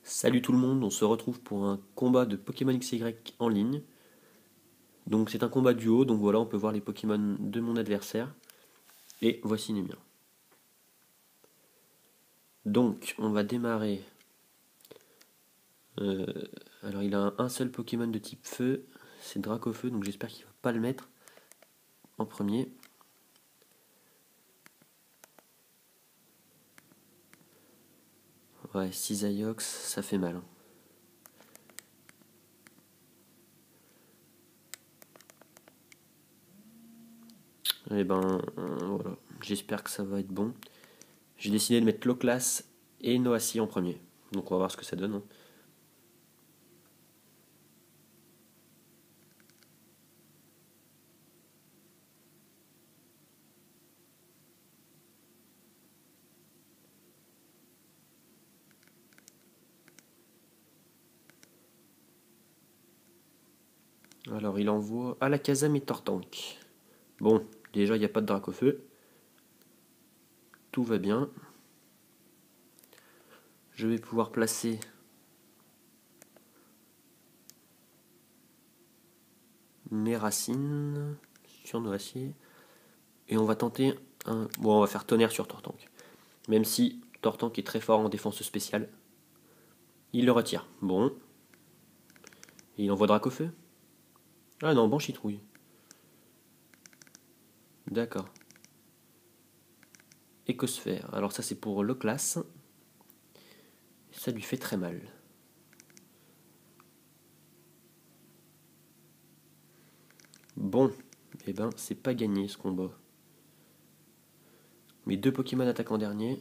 Salut tout le monde, on se retrouve pour un combat de Pokémon XY en ligne. Donc c'est un combat duo, donc voilà, on peut voir les Pokémon de mon adversaire. Et voici les miens. Donc on va démarrer. Euh, alors il a un seul Pokémon de type feu, c'est Dracofeu, donc j'espère qu'il va pas le mettre en premier. Ouais, Cisaiox, ça fait mal, hein. Et ben voilà, j'espère que ça va être bon. J'ai décidé de mettre Loclas et Noassi en premier. Donc on va voir ce que ça donne, hein. Alors il envoie à la Alakazam et Tortank. Bon, déjà il n'y a pas de Dracofeu. Tout va bien. Je vais pouvoir placer mes racines sur nos aciers. Et on va tenter un... Bon, on va faire tonnerre sur Tortank. Même si Tortank est très fort en défense spéciale. Il le retire. Bon. Et il envoie Dracofeu. Ah non, Banchitrouille. D'accord. Écosphère. Alors ça c'est pour le classe. Ça lui fait très mal. Bon. Eh ben, c'est pas gagné ce combat. Mes deux Pokémon attaquent en dernier.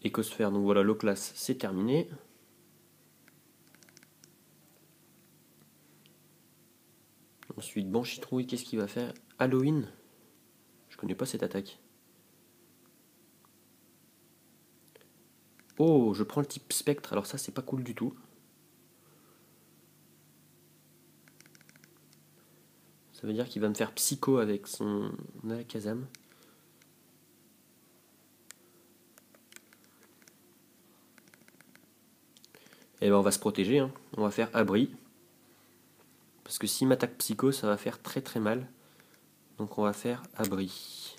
Écosphère, donc voilà, l'eau classe, c'est terminé. Ensuite, Banchitrouille, qu'est-ce qu'il va faire? Halloween? Je connais pas cette attaque. Oh, je prends le type spectre, alors ça c'est pas cool du tout. Ça veut dire qu'il va me faire psycho avec son Alakazam. Et ben on va se protéger, hein. On va faire abri. Parce que s'il m'attaque psycho, ça va faire très très mal. Donc on va faire abri.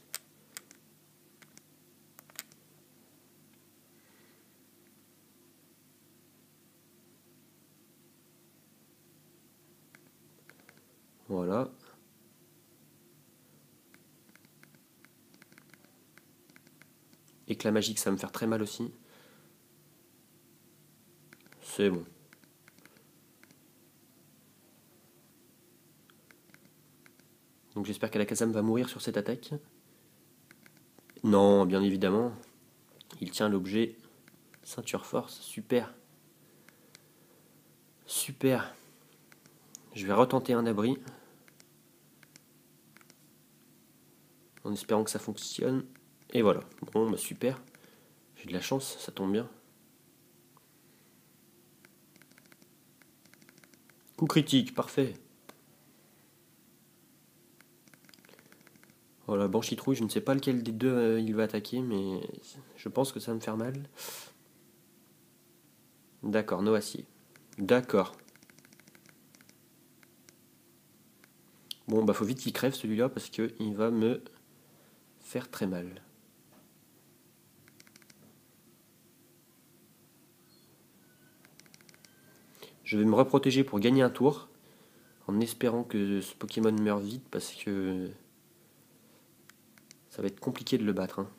Voilà. Éclat magique, ça va me faire très mal aussi. C'est bon. Donc j'espère qu'Alakazam va mourir sur cette attaque. Non, bien évidemment. Il tient l'objet. Ceinture force, super. Super. Je vais retenter un abri. En espérant que ça fonctionne. Et voilà. Bon, bah super. J'ai de la chance, ça tombe bien. Coup critique, parfait. Voilà, Banchitrouille, je ne sais pas lequel des deux il va attaquer, mais je pense que ça va me faire mal. D'accord, Noacier. D'accord. Bon, bah faut vite qu'il crève celui-là parce qu'il va me faire très mal. Je vais me reprotéger pour gagner un tour, en espérant que ce Pokémon meure vite parce que ça va être compliqué de le battre, hein.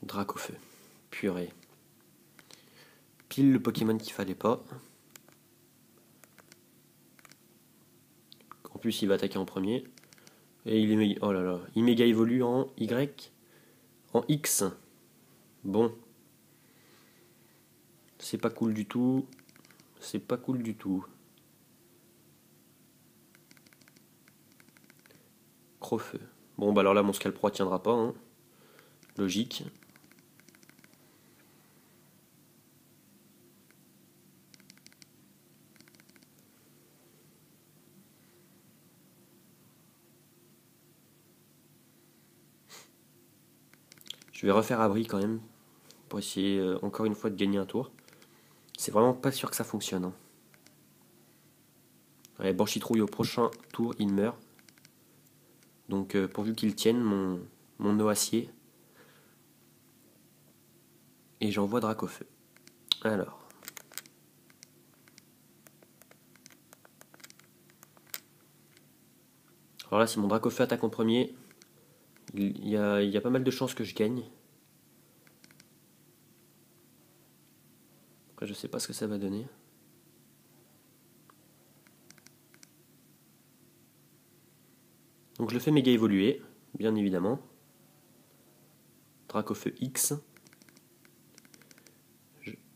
Dracofeu. Purée. Pile le Pokémon qu'il fallait pas. En plus, il va attaquer en premier. Et il est... Oh là là. Il méga évolue en Y. En X. Bon. C'est pas cool du tout. C'est pas cool du tout. Crofeu. Bon bah alors là mon Scale Pro tiendra pas, hein. Logique. Je vais refaire abri quand même, pour essayer encore une fois de gagner un tour. C'est vraiment pas sûr que ça fonctionne, hein. Allez, Banchitrouille au prochain tour, il meurt. Donc pourvu qu'il tienne mon noacier. Et j'envoie Dracofeu. Alors. Alors là, si mon Dracofeu attaque en premier, il y a pas mal de chances que je gagne. Après, je sais pas ce que ça va donner. Donc je le fais méga évoluer, bien évidemment. Dracofeu X.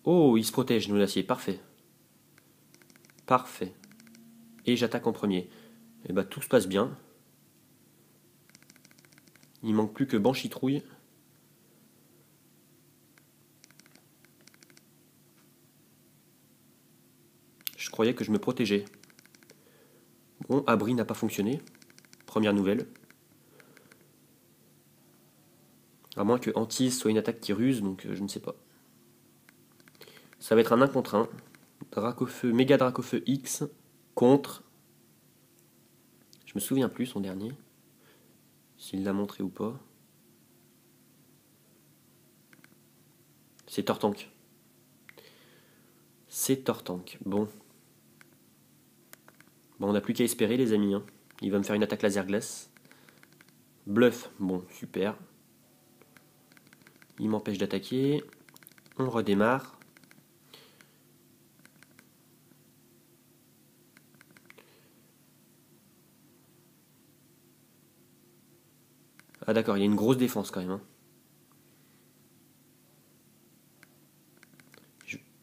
Oh, il se protège, nous l'acier, parfait. Parfait. Et j'attaque en premier. Et bah tout se passe bien. Il manque plus que Banchitrouille. Je croyais que je me protégeais. Bon, abri n'a pas fonctionné. Première nouvelle. À moins que Antise soit une attaque qui ruse, donc je ne sais pas. Ça va être un 1 contre 1. Dracofeu, méga Dracofeu X contre. Je me souviens plus son dernier. S'il l'a montré ou pas. C'est Tortank. C'est Tortank. Bon. Bon, on n'a plus qu'à espérer, les amis, hein. Il va me faire une attaque laser glace. Bluff. Bon, super. Il m'empêche d'attaquer. On redémarre. Ah d'accord, il y a une grosse défense quand même, hein.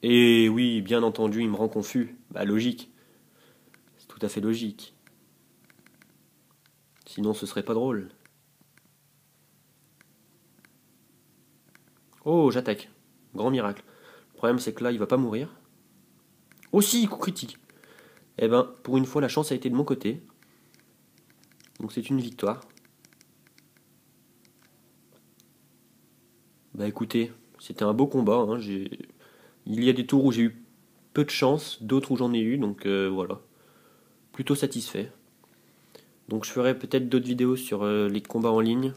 Et oui, bien entendu, il me rend confus. Bah logique. C'est tout à fait logique. Sinon ce serait pas drôle. Oh, j'attaque. Grand miracle. Le problème c'est que là, il va pas mourir. Aussi, coup critique. Eh ben, pour une fois, la chance a été de mon côté. Donc c'est une victoire. Bah écoutez, c'était un beau combat, hein. Il y a des tours où j'ai eu peu de chance, d'autres où j'en ai eu, donc voilà. Plutôt satisfait. Donc je ferai peut-être d'autres vidéos sur les combats en ligne.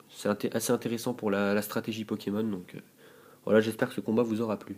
C'est assez intéressant pour la stratégie Pokémon, donc voilà, j'espère que ce combat vous aura plu.